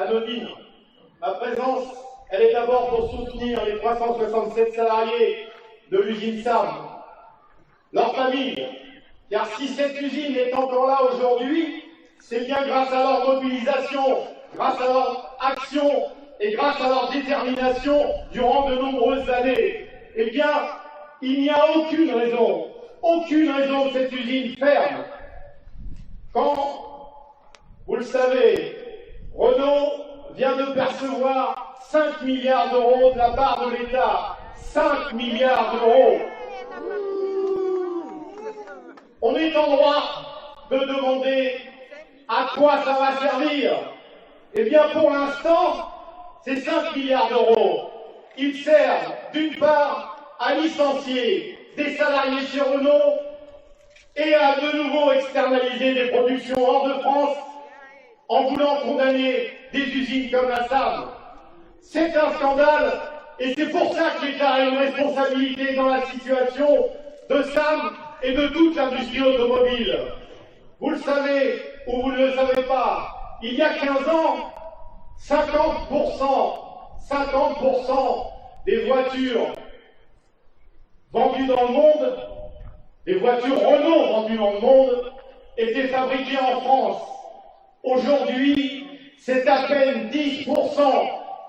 anodine. Ma présence, elle est d'abord pour soutenir les 367 salariés de l'usine SAM, leurs familles, car si cette usine est encore là aujourd'hui, c'est bien grâce à leur mobilisation, grâce à leur action et grâce à leur détermination durant de nombreuses années. Eh bien, il n'y a aucune raison que cette usine ferme. Quand, vous le savez, Renault vient de percevoir 5 milliards d'euros de la part de l'État. 5 milliards d'euros. On est en droit de demander à quoi ça va servir. Eh bien, pour l'instant, ces 5 milliards d'euros, ils servent d'une part à licencier des salariés chez Renault et à de nouveau externaliser des productions hors de France en voulant condamner des usines comme la SAM. C'est un scandale et c'est pour ça que l'État a une responsabilité dans la situation de SAM et de toute l'industrie automobile. Vous le savez ou vous ne le savez pas, il y a 15 ans, 50% des voitures vendues dans le monde, des voitures Renault vendues dans le monde, étaient fabriquées en France. Aujourd'hui, c'est à peine 10%,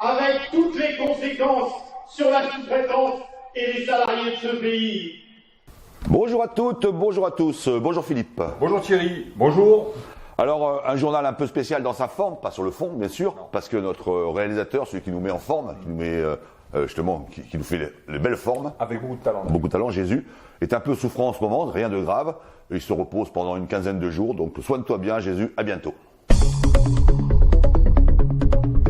avec toutes les conséquences sur la sous-traitance et les salariés de ce pays. Bonjour à toutes, bonjour à tous, bonjour Philippe. Bonjour Thierry, bonjour. Alors un journal un peu spécial dans sa forme, pas sur le fond bien sûr, parce que notre réalisateur, celui qui nous met en forme, qui nous met justement, qui nous fait les belles formes, avec beaucoup de talent. Beaucoup de talent, Jésus, est un peu souffrant en ce moment, rien de grave, il se repose pendant une quinzaine de jours, donc soigne-toi bien Jésus, à bientôt.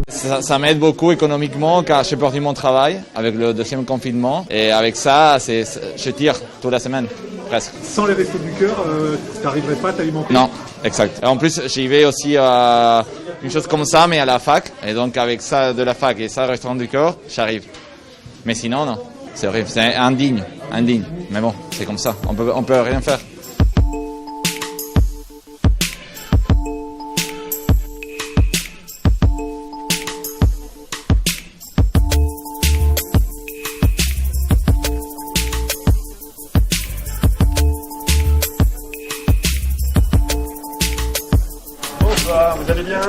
Ça m'aide beaucoup économiquement car j'ai perdu mon travail avec le deuxième confinement et avec ça, je tire toute la semaine, presque. Sans les restos du cœur, tu n'arriverais pas à t'alimenter? Non, exact. Et en plus, j'y vais aussi à une chose comme ça, mais à la fac. Et donc avec ça de la fac et ça, restaurant du cœur, j'arrive. Mais sinon, non. C'est horrible, c'est indigne. Mais bon, c'est comme ça, on peut rien faire. Vous allez bien?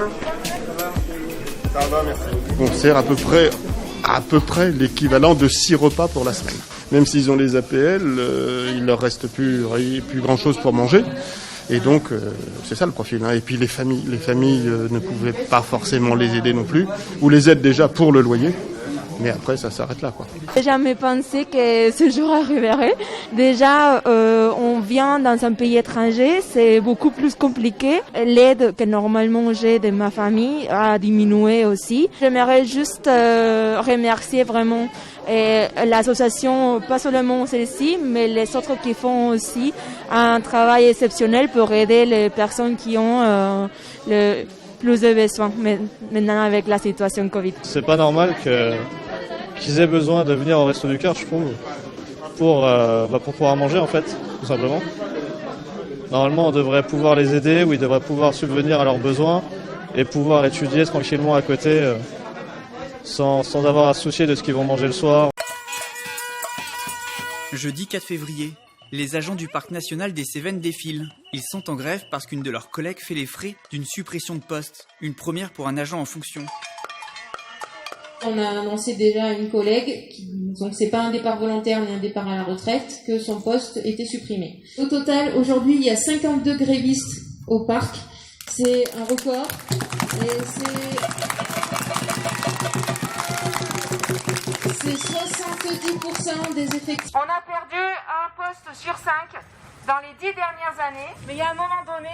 Ça va, merci. On sert à peu près l'équivalent de 6 repas pour la semaine. Même s'ils ont les APL, il leur reste plus grand chose pour manger. Et donc, c'est ça le profil. Et puis les familles ne pouvaient pas forcément les aider non plus, ou les aident déjà pour le loyer. Mais après, ça s'arrête là, quoi. J'ai jamais pensé que ce jour arriverait. Déjà, on vient dans un pays étranger, c'est beaucoup plus compliqué. L'aide que normalement j'ai de ma famille a diminué aussi. J'aimerais juste remercier vraiment l'association, pas seulement celle-ci, mais les autres qui font aussi un travail exceptionnel pour aider les personnes qui ont le plus de besoins maintenant avec la situation Covid. C'est pas normal qu'ils aient besoin de venir au Resto du Cœur, je trouve, pour pouvoir manger en fait, tout simplement. Normalement, on devrait pouvoir les aider ou ils devraient pouvoir subvenir à leurs besoins et pouvoir étudier tranquillement à côté sans avoir à se soucier de ce qu'ils vont manger le soir. Jeudi 4 février, les agents du parc national des Cévennes défilent. Ils sont en grève parce qu'une de leurs collègues fait les frais d'une suppression de poste, une première pour un agent en fonction. On a annoncé déjà à une collègue, donc c'est pas un départ volontaire ni un départ à la retraite, que son poste était supprimé. Au total, aujourd'hui, il y a 52 grévistes au parc. C'est un record. Et c'est 70% des effectifs. On a perdu un poste sur 5 dans les 10 dernières années. Mais il y a un moment donné,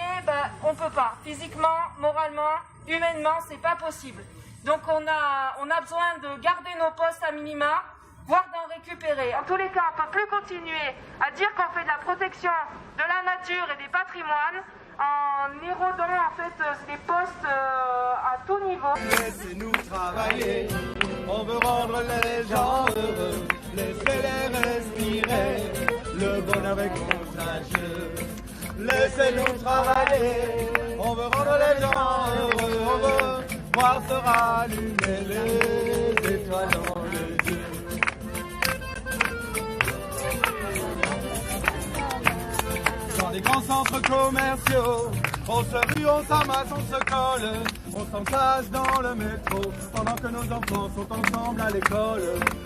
on peut pas. Physiquement, moralement, humainement, c'est pas possible. Donc on a besoin de garder nos postes à minima, voire d'en récupérer. En tous les cas, on ne peut plus continuer à dire qu'on fait de la protection de la nature et des patrimoines en érodant en fait des postes à tout niveau. Laissez-nous travailler, on veut rendre les gens heureux, laissez-les respirer, le bonheur est contagieux. Laissez-nous travailler, on veut rendre les gens heureux, on veut voir se rallumer les étoiles dans les yeux. Dans les grands centres commerciaux, on se rue, on s'amasse, on se colle, on s'entasse dans le métro, pendant que nos enfants sont ensemble à l'école.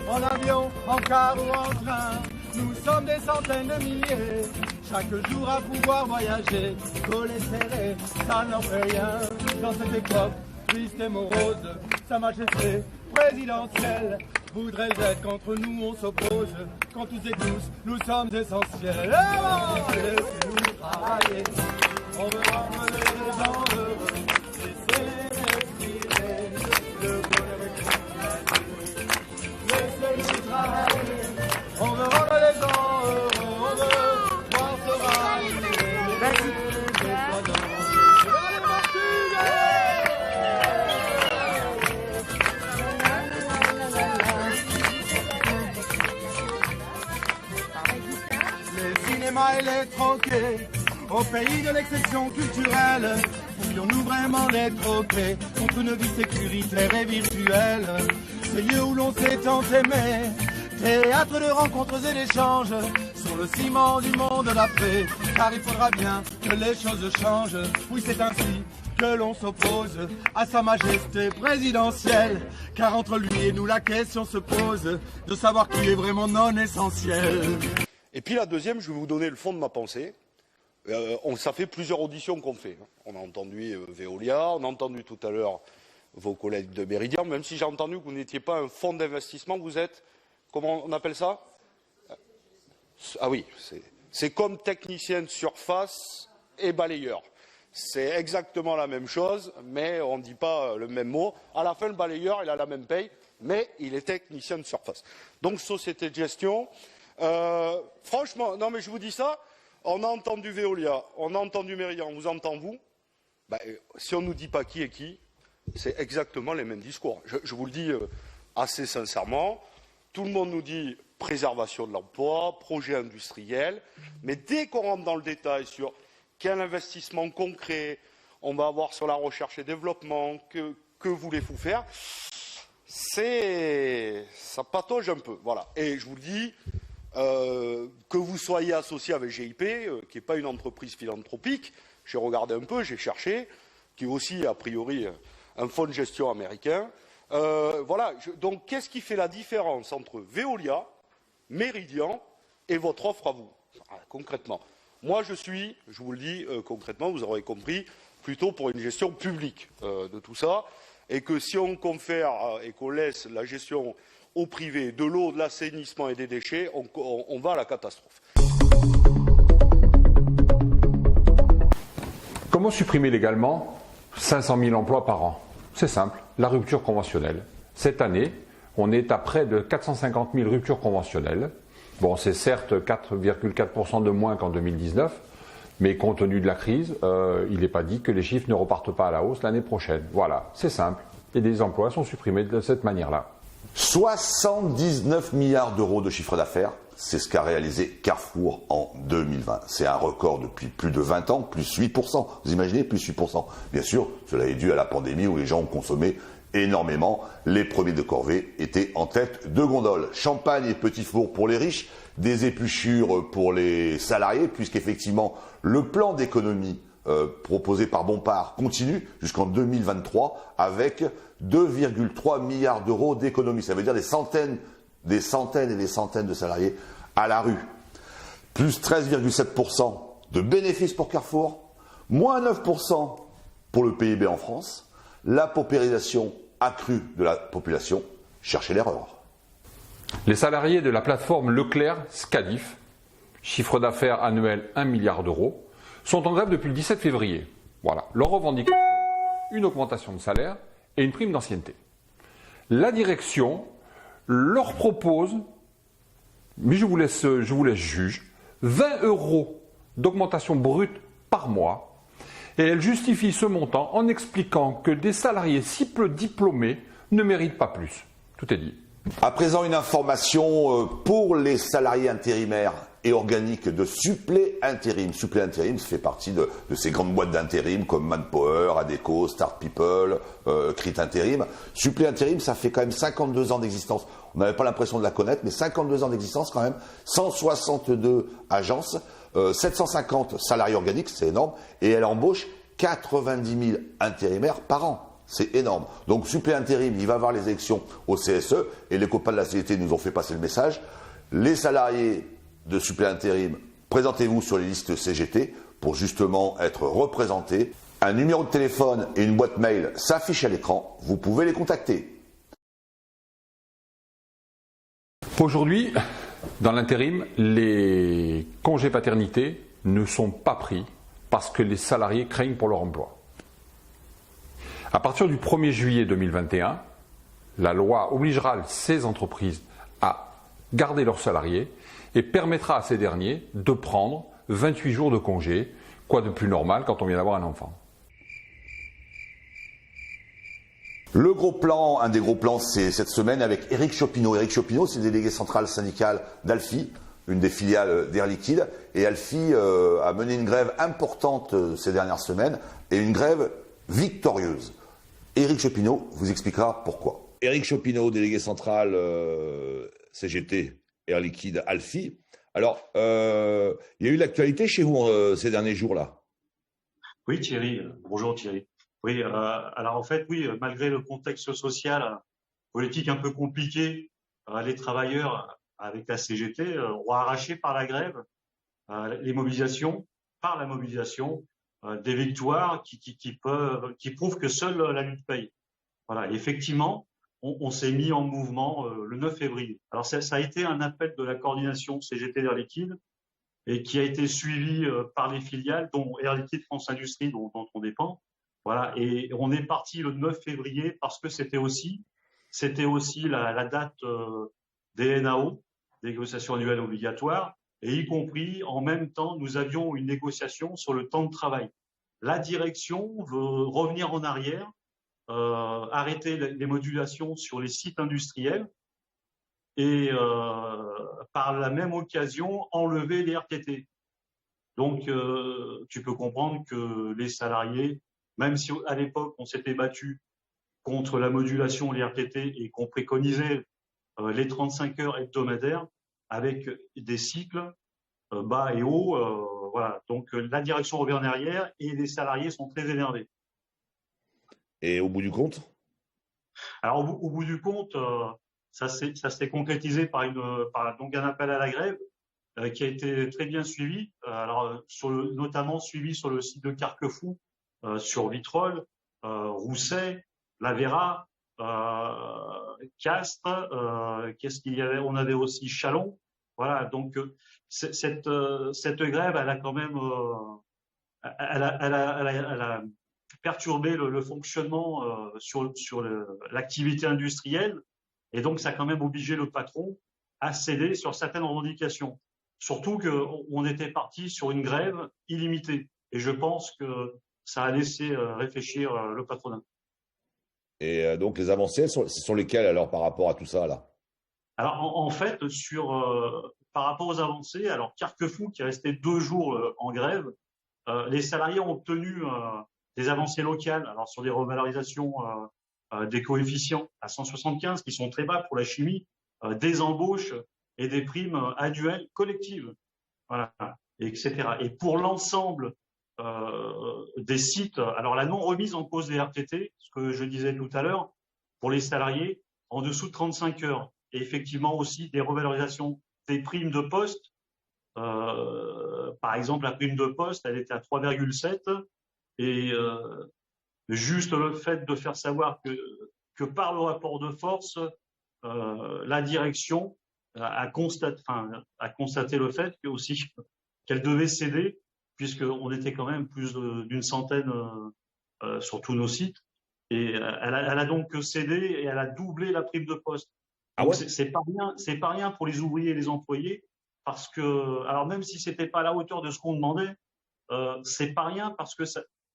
En avion, en car ou en train, nous sommes des centaines de milliers, chaque jour à pouvoir voyager, collés serrés, ça n'en fait rien. Dans cette époque triste et morose, Sa Majesté présidentielle voudrait être qu'entre nous on s'oppose, quand tous et tous nous sommes essentiels. Laissez-nous travailler, on veut rendre les gens heureux, laissez respirer le bonheur et laissez-nous travailler, on veut rendre les gens heureux, on veut voir se rallumer les étoiles dans les yeux. Allez, les cinémas et les troquets, au pays de l'exception culturelle, pouvions-nous vraiment les troquer contre une vie sécuritaire et virtuelle? Ces lieux où l'on s'est tant aimé, théâtre de rencontres et d'échanges, sur le ciment du monde d'après, car il faudra bien que les choses changent. Oui, c'est ainsi que l'on s'oppose à Sa Majesté présidentielle, car entre lui et nous la question se pose de savoir qui est vraiment non essentiel. Et puis la deuxième, je vais vous donner le fond de ma pensée. Ça fait plusieurs auditions qu'on fait. On a entendu Veolia, on a entendu tout à l'heure vos collègues de Meridian, même si j'ai entendu que vous n'étiez pas un fonds d'investissement, vous êtes, comment on appelle ça? Ah oui, c'est comme technicien de surface et balayeur. C'est exactement la même chose, mais on ne dit pas le même mot. À la fin, le balayeur, il a la même paye, mais il est technicien de surface. Donc, société de gestion. Franchement, non mais je vous dis ça, on a entendu Veolia, on a entendu Meridian, on vous entend vous. Si on ne nous dit pas qui est qui, c'est exactement les mêmes discours. Je vous le dis assez sincèrement, tout le monde nous dit préservation de l'emploi, projet industriel, mais dès qu'on rentre dans le détail sur quel investissement concret on va avoir sur la recherche et développement, que voulez-vous faire, ça patauge un peu. Voilà. Et je vous le dis, que vous soyez associé avec GIP, qui n'est pas une entreprise philanthropique, j'ai regardé un peu, j'ai cherché, qui est aussi a priori un fonds de gestion américain. Voilà. Donc qu'est-ce qui fait la différence entre Veolia, Meridian et votre offre à vous? Concrètement, moi je vous le dis concrètement, vous aurez compris, plutôt pour une gestion publique de tout ça, et que si on confère et qu'on laisse la gestion au privé de l'eau, de l'assainissement et des déchets, on va à la catastrophe. Comment supprimer légalement 500 000 emplois par an? C'est simple, la rupture conventionnelle. Cette année, on est à près de 450 000 ruptures conventionnelles. Bon, c'est certes 4,4% de moins qu'en 2019, mais compte tenu de la crise, il n'est pas dit que les chiffres ne repartent pas à la hausse l'année prochaine. Voilà, c'est simple. Et des emplois sont supprimés de cette manière-là. 79 milliards d'euros de chiffre d'affaires, c'est ce qu'a réalisé Carrefour en 2020. C'est un record depuis plus de 20 ans, plus 8%. Vous imaginez, plus 8%. Bien sûr, cela est dû à la pandémie où les gens ont consommé énormément. Les premiers de corvée étaient en tête de gondole. Champagne et petits fours pour les riches, des épluchures pour les salariés, puisqu'effectivement, le plan d'économie proposé par Bompard continue jusqu'en 2023 avec 2,3 milliards d'euros d'économie. Ça veut dire des centaines et des centaines de salariés à la rue. Plus 13,7% de bénéfices pour Carrefour, moins 9% pour le PIB en France, la paupérisation accrue de la population. Cherchez l'erreur. Les salariés de la plateforme Leclerc Scadif, chiffre d'affaires annuel 1 milliard d'euros, sont en grève depuis le 17 février. Voilà, leur revendication, une augmentation de salaire et une prime d'ancienneté. La direction leur propose, mais je vous laisse juge, 20 € d'augmentation brute par mois, et elle justifie ce montant en expliquant que des salariés si peu diplômés ne méritent pas plus. Tout est dit. À présent, une information pour les salariés intérimaires et organique de supplé intérim. Supplé intérim, ça fait partie de ces grandes boîtes d'intérim comme Manpower, Adecco, Start People, Crit Intérim. Supplé intérim, ça fait quand même 52 ans d'existence. On n'avait pas l'impression de la connaître, mais 52 ans d'existence quand même. 162 agences, 750 salariés organiques, c'est énorme. Et elle embauche 90 000 intérimaires par an. C'est énorme. Donc, supplé intérim, il va avoir les élections au CSE. Et les copains de la CGT nous ont fait passer le message. Les salariés de supplé intérim, présentez-vous sur les listes CGT pour justement être représentés. Un numéro de téléphone et une boîte mail s'affichent à l'écran. Vous pouvez les contacter. Aujourd'hui, dans l'intérim, les congés paternité ne sont pas pris parce que les salariés craignent pour leur emploi. À partir du 1er juillet 2021, la loi obligera ces entreprises à garder leurs salariés et permettra à ces derniers de prendre 28 jours de congé, quoi de plus normal quand on vient d'avoir un enfant. Le gros plan, un des gros plans, c'est cette semaine avec Éric Chopineau. Éric Chopineau, c'est le délégué central syndical d'Alfi, une des filiales d'Air Liquide. Et Alfi a mené une grève importante ces dernières semaines et une grève victorieuse. Éric Chopineau vous expliquera pourquoi. Éric Chopineau, délégué central CGT, Air Liquide, Alfi. Alors, il y a eu l'actualité chez vous ces derniers jours-là. Oui, Thierry. Bonjour Thierry. Oui, alors en fait, oui, malgré le contexte social, politique un peu compliqué, les travailleurs avec la CGT ont arraché par la grève les mobilisations, par la mobilisation, des victoires qui prouvent que seule la lutte paye. Voilà, et effectivement, on s'est mis en mouvement le 9 février. Alors ça a été un appel de la coordination CGT d'Air Liquide et qui a été suivi par les filiales, dont Air Liquide France Industrie, dont on dépend. Voilà, et on est parti le 9 février parce que c'était aussi la date des NAO, des négociations annuelles obligatoires, et y compris, en même temps, nous avions une négociation sur le temps de travail. La direction veut revenir en arrière, arrêter les modulations sur les sites industriels et, par la même occasion, enlever les RTT. Donc, tu peux comprendre que les salariés, même si à l'époque on s'était battu contre la modulation, les RTT, et qu'on préconisait les 35 heures hebdomadaires avec des cycles bas et hauts, voilà. Donc la direction revient en arrière et les salariés sont très énervés. Et au bout du compte? Alors au bout du compte, ça s'est concrétisé par donc un appel à la grève qui a été très bien suivi. Alors notamment suivi sur le site de Carquefou, sur Vitrolles, Rousset, La Vera, Castres, qu'est-ce qu'il y avait? On avait aussi Châlons. Voilà, donc cette grève, elle a quand même, elle a perturbé le fonctionnement sur l'activité industrielle, et donc ça a quand même obligé le patron à céder sur certaines revendications. Surtout qu'on était parti sur une grève illimitée, et je pense que ça a laissé réfléchir le patronat. Et donc les avancées, ce sont lesquelles alors par rapport à tout ça là? Alors en fait, par rapport aux avancées, alors Carquefou qui est resté 2 jours en grève, les salariés ont obtenu des avancées locales, alors sur des revalorisations des coefficients à 175 qui sont très bas pour la chimie, des embauches et des primes annuelles collectives, voilà, etc. Et pour l'ensemble des sites, alors la non remise en cause des RTT, ce que je disais tout à l'heure, pour les salariés en dessous de 35 heures, et effectivement aussi des revalorisations des primes de poste. Par exemple, la prime de poste, elle était à 3,7, et juste le fait de faire savoir que par le rapport de force, la direction a constaté le fait qu'elle devait céder, puisqu'on était quand même plus d'une centaine sur tous nos sites, et elle a donc cédé et elle a doublé la prime de poste. Donc c'est pas rien pour les ouvriers et les employés, parce que, alors même si c'était pas à la hauteur de ce qu'on demandait, c'est pas rien parce que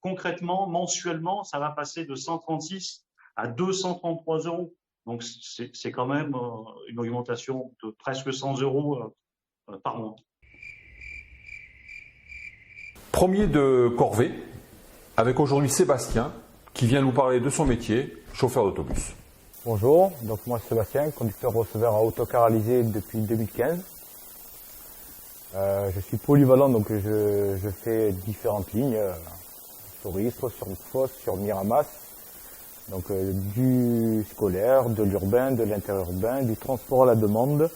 concrètement, mensuellement, ça va passer de 136 à 233 euros. Donc c'est quand même une augmentation de presque 100 euros par mois. Premier de corvée, avec aujourd'hui Sébastien, qui vient nous parler de son métier, chauffeur d'autobus. Bonjour, donc moi Sébastien, conducteur receveur à autocar alizé depuis 2015. Je suis polyvalent, donc je fais différentes lignes, sur Istres, sur Fosse, sur Miramas. Donc du scolaire, de l'urbain, de l'interurbain, du transport à la demande,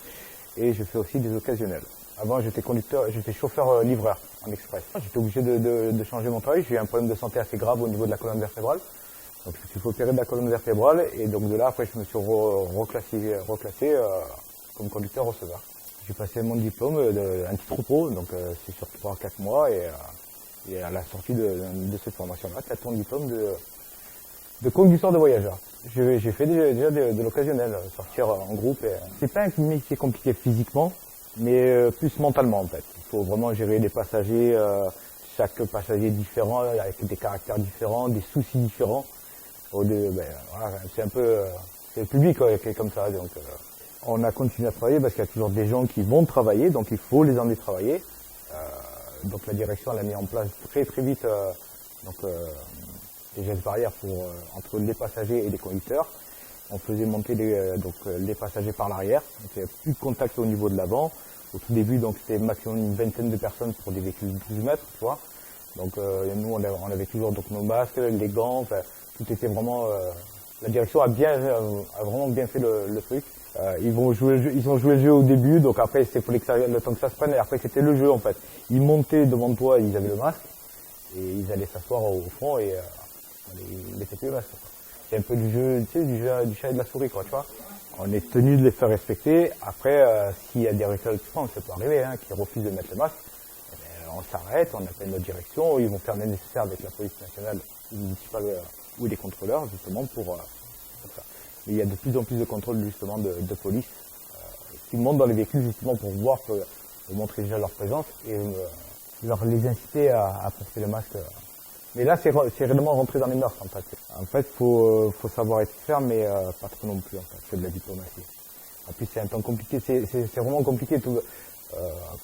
et je fais aussi des occasionnels. Avant j'étais chauffeur livreur en express. J'étais obligé de changer mon travail, j'ai eu un problème de santé assez grave au niveau de la colonne vertébrale. Donc je me suis fait opérer de la colonne vertébrale et donc de là après je me suis reclassé comme conducteur receveur. J'ai passé mon diplôme un titre pro, donc c'est sur 3-4 mois et à la sortie de cette formation-là, tu as ton diplôme de conducteur de voyageurs. J'ai fait déjà de l'occasionnel, sortir en groupe. C'est pas un métier compliqué physiquement, mais plus mentalement en fait. Il faut vraiment gérer les passagers, chaque passager différent, avec des caractères différents, des soucis différents. Voilà, c'est un peu c'est le public qui est comme ça. Donc on a continué à travailler parce qu'il y a toujours des gens qui vont travailler, donc il faut les emmener travailler. Donc la direction elle a mis en place très vite des gestes barrières entre les passagers et les conducteurs. On faisait monter les passagers par l'arrière, donc il n'y avait plus de contact au niveau de l'avant. Au tout début, donc c'était maximum une vingtaine de personnes pour des véhicules de 12 mètres, tu vois. Donc nous on avait toujours donc nos masques, les gants, enfin, tout était vraiment. La direction a vraiment bien fait le truc. Ils ont joué le jeu au début, donc après il fallait le temps que ça se prenne, et après c'était le jeu en fait. Ils montaient devant toi, ils avaient le masque, et ils allaient s'asseoir au fond et ils mettaient plus le masque. C'est un peu du jeu, tu sais, du chat et de la souris, quoi, tu vois. On est tenu de les faire respecter. Après, s'il y a des récalcitrants, ça peut arriver, hein, qui refusent de mettre le masque, on s'arrête, on appelle notre direction, ils vont faire le nécessaire avec la police nationale municipale ou les contrôleurs, justement, pour ça. Mais il y a de plus en plus de contrôles, justement, de police qui montent dans les véhicules, justement, pour voir, pour montrer déjà leur présence et les inciter à porter le masque. Mais là, c'est réellement rentrer dans les mœurs, en fait. En fait, faut savoir être ferme, mais pas trop non plus, en fait. C'est de la diplomatie. En plus, c'est un temps compliqué, c'est vraiment compliqué.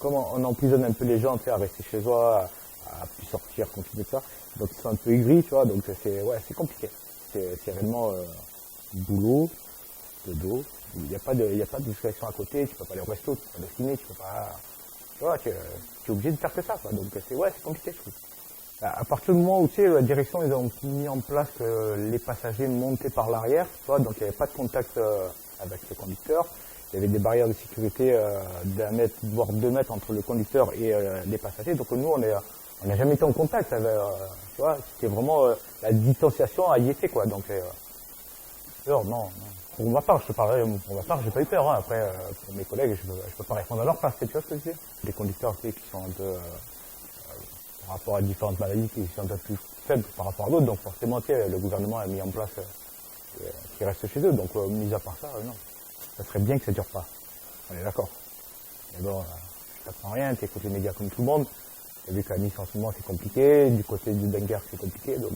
Comment on emprisonne un peu les gens, tu sais, à rester chez soi, à plus sortir, continuer de ça. Donc, ils sont un peu aigris, tu vois, donc c'est compliqué. C'est réellement boulot, de dos. Il n'y a pas de distraction à côté, tu peux pas aller au resto, tu peux pas dessiner, tu peux pas, tu vois, tu es obligé de faire que ça, quoi. Donc, c'est compliqué, je trouve. À partir du moment où, tu sais, la direction, ils ont mis en place que les passagers montaient par l'arrière, tu vois, donc il n'y avait pas de contact avec le conducteur. Il y avait des barrières de sécurité d'1 mètre, voire 2 mètres entre le conducteur et les passagers. Donc nous, on n'a jamais été en contact avec, tu vois, c'était vraiment la distanciation à y être, quoi. Donc, non. Pour ma part, j'ai pas eu peur, hein. Après, pour mes collègues, je peux pas répondre à leur place, tu vois ce que je veux dire. Les conducteurs, tu sais, qui sont un peu, par rapport à différentes maladies qui sont un peu plus faibles par rapport à d'autres, donc forcément, tu sais, le gouvernement a mis en place qu'ils restent chez eux, donc mis à part ça, non. Ça serait bien que ça dure pas. On est d'accord. Mais bon, je t'apprends rien, tu écoutes les médias comme tout le monde. Tu as vu qu'à Nice en ce moment c'est compliqué, du côté du Dunkerque c'est compliqué, donc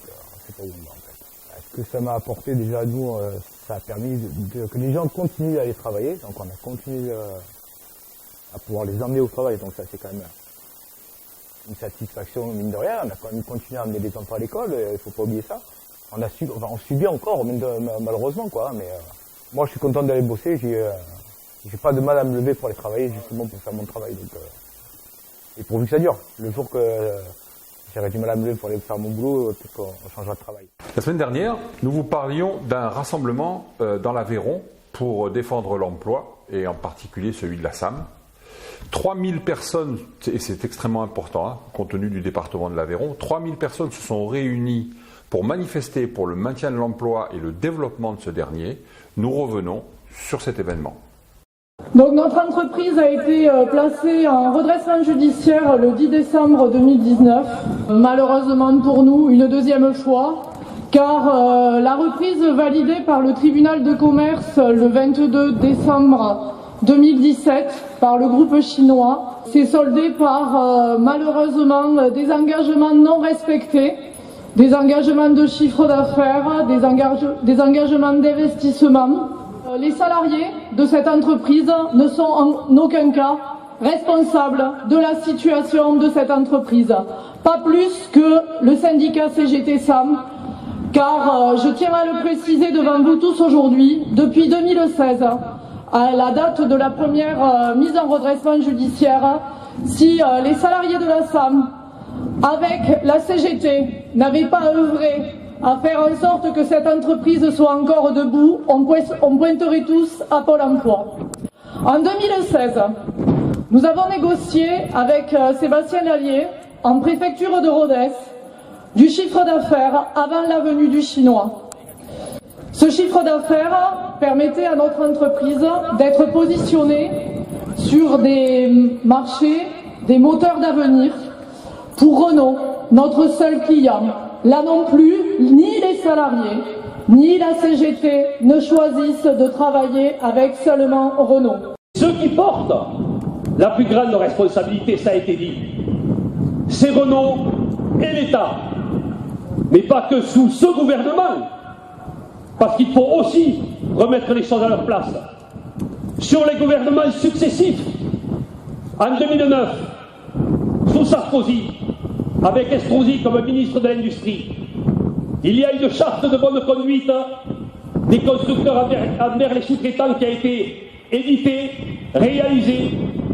c'est pas où on va en fait. Ce que ça m'a apporté déjà à nous, ça a permis que les gens continuent à aller travailler, donc on a continué à pouvoir les emmener au travail, donc ça c'est quand même une satisfaction mine de rien. On a quand même continué à amener des enfants à l'école, il faut pas oublier ça. On subit encore, malheureusement, quoi, mais moi je suis content d'aller bosser, j'ai pas de mal à me lever pour aller travailler, justement pour faire mon travail, donc et pourvu que ça dure. Le jour que j'aurai du mal à me lever pour aller faire mon boulot, peut-être qu'on changera de travail. La semaine dernière, nous vous parlions d'un rassemblement dans l'Aveyron pour défendre l'emploi, et en particulier celui de la SAM. 3000 personnes, et c'est extrêmement important, hein, compte tenu du département de l'Aveyron, 3000 personnes se sont réunies pour manifester pour le maintien de l'emploi et le développement de ce dernier. Nous revenons sur cet événement. Donc notre entreprise a été placée en redressement judiciaire le 10 décembre 2019. Malheureusement pour nous, une deuxième fois, car la reprise validée par le tribunal de commerce le 22 décembre 2017 par le groupe chinois s'est soldée par malheureusement des engagements non respectés, des engagements de chiffre d'affaires, des engagements d'investissement. Les salariés de cette entreprise ne sont en aucun cas responsables de la situation de cette entreprise. pas plus que le syndicat CGT SAM, car je tiens à le préciser devant vous tous aujourd'hui, depuis 2016, à la date de la première mise en redressement judiciaire, si les salariés de la SAM, avec la CGT, n'avaient pas œuvré à faire en sorte que cette entreprise soit encore debout, on pointerait tous à Pôle emploi. En 2016, nous avons négocié avec Sébastien Lallier, en préfecture de Rodez, du chiffre d'affaires avant la venue du Chinois. Ce chiffre d'affaires permettait à notre entreprise d'être positionnée sur des marchés, des moteurs d'avenir pour Renault, notre seul client. Là non plus, ni les salariés, ni la CGT ne choisissent de travailler avec seulement Renault. Ceux qui portent la plus grande responsabilité, ça a été dit, c'est Renault et l'État. Mais pas que sous ce gouvernement, parce qu'il faut aussi remettre les choses à leur place. Sur les gouvernements successifs, en 2009, sous Sarkozy, avec Estrosi comme ministre de l'Industrie, il y a une charte de bonne conduite des constructeurs envers les sous-traitants qui a été éditée, réalisée,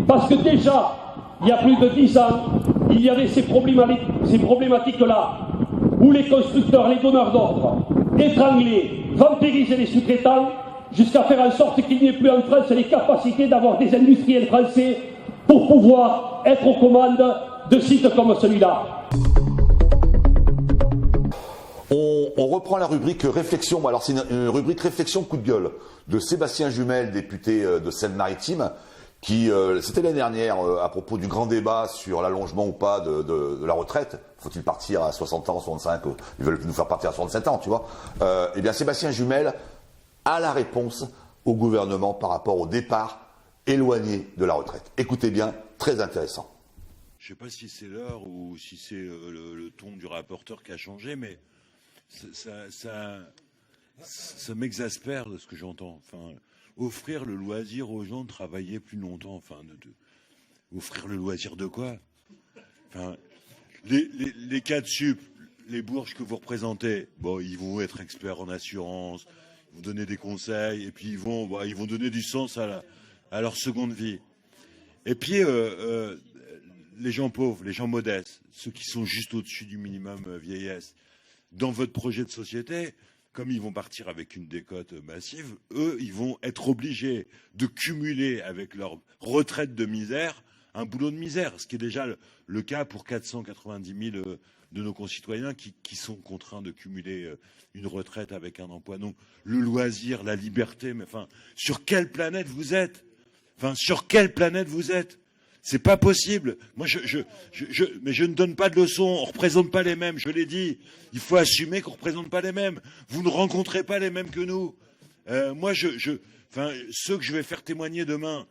parce que déjà, il y a plus de 10 ans, il y avait ces problématiques-là, où les constructeurs, les donneurs d'ordre, étranglaient, vampirisaient les sous-traitants, jusqu'à faire en sorte qu'il n'y ait plus en France les capacités d'avoir des industriels français pour pouvoir être aux commandes de sites comme celui-là. On reprend la rubrique réflexion. Alors c'est une rubrique réflexion coup de gueule de Sébastien Jumel, député de Seine-Maritime, qui c'était l'année dernière à propos du grand débat sur l'allongement ou pas de la retraite. Faut-il partir à 60 ans, 65 ils veulent nous faire partir à 67 ans, tu vois. Eh bien Sébastien Jumel a la réponse au gouvernement par rapport au départ éloigné de la retraite. Écoutez bien, très intéressant. Je ne sais pas si c'est l'heure ou si c'est le ton du rapporteur qui a changé, mais ça m'exaspère de ce que j'entends. Enfin, offrir le loisir aux gens de travailler plus longtemps. Enfin, offrir le loisir de quoi? Enfin, les cadres sup, les bourges que vous représentez, bon, ils vont être experts en assurance, ils vont donner des conseils, et puis ils vont donner du sens à leur seconde vie. Et puis, les gens pauvres, les gens modestes, ceux qui sont juste au-dessus du minimum vieillesse, dans votre projet de société, comme ils vont partir avec une décote massive, eux, ils vont être obligés de cumuler avec leur retraite de misère un boulot de misère, ce qui est déjà le cas pour 490 000 de nos concitoyens qui sont contraints de cumuler une retraite avec un emploi. Donc, le loisir, la liberté, mais enfin, sur quelle planète vous êtes? Enfin, sur quelle planète vous êtes? C'est pas possible. Moi, mais je ne donne pas de leçons. On représente pas les mêmes. Je l'ai dit. Il faut assumer qu'on représente pas les mêmes. Vous ne rencontrez pas les mêmes que nous. Moi, enfin, ceux que je vais faire témoigner demain,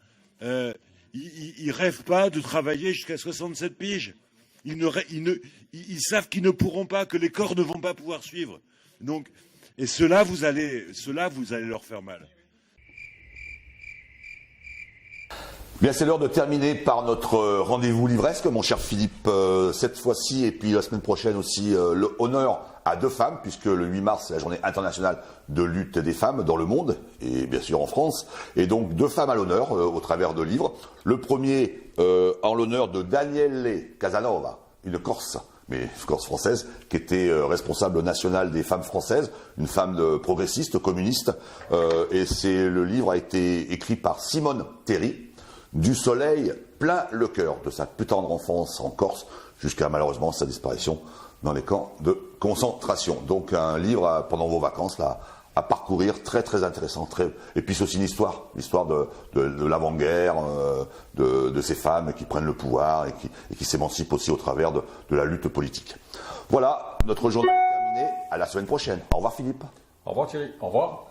ils rêvent pas de travailler jusqu'à 67 piges. Ils savent qu'ils ne pourront pas, que les corps ne vont pas pouvoir suivre. Donc, et ceux-là, vous allez leur faire mal. Bien, c'est l'heure de terminer par notre rendez-vous livresque, mon cher Philippe, cette fois-ci, et puis la semaine prochaine aussi, le honneur à 2 femmes, puisque le 8 mars, c'est la journée internationale de lutte des femmes dans le monde, et bien sûr en France, et donc 2 femmes à l'honneur au travers de livres. Le premier en l'honneur de Daniele Casanova, une Corse, mais Corse française, qui était responsable nationale des femmes françaises, une femme progressiste, communiste, et le livre a été écrit par Simone Terry, du soleil plein le cœur de sa plus tendre enfance en Corse jusqu'à malheureusement sa disparition dans les camps de concentration. Donc un livre pendant vos vacances là à parcourir, très très intéressant, et puis c'est aussi une histoire de l'avant-guerre, de ces femmes qui prennent le pouvoir et qui s'émancipent aussi au travers de la lutte politique. Voilà, notre journée est terminée. À la semaine prochaine. Au revoir Philippe. Au revoir Thierry. Au revoir.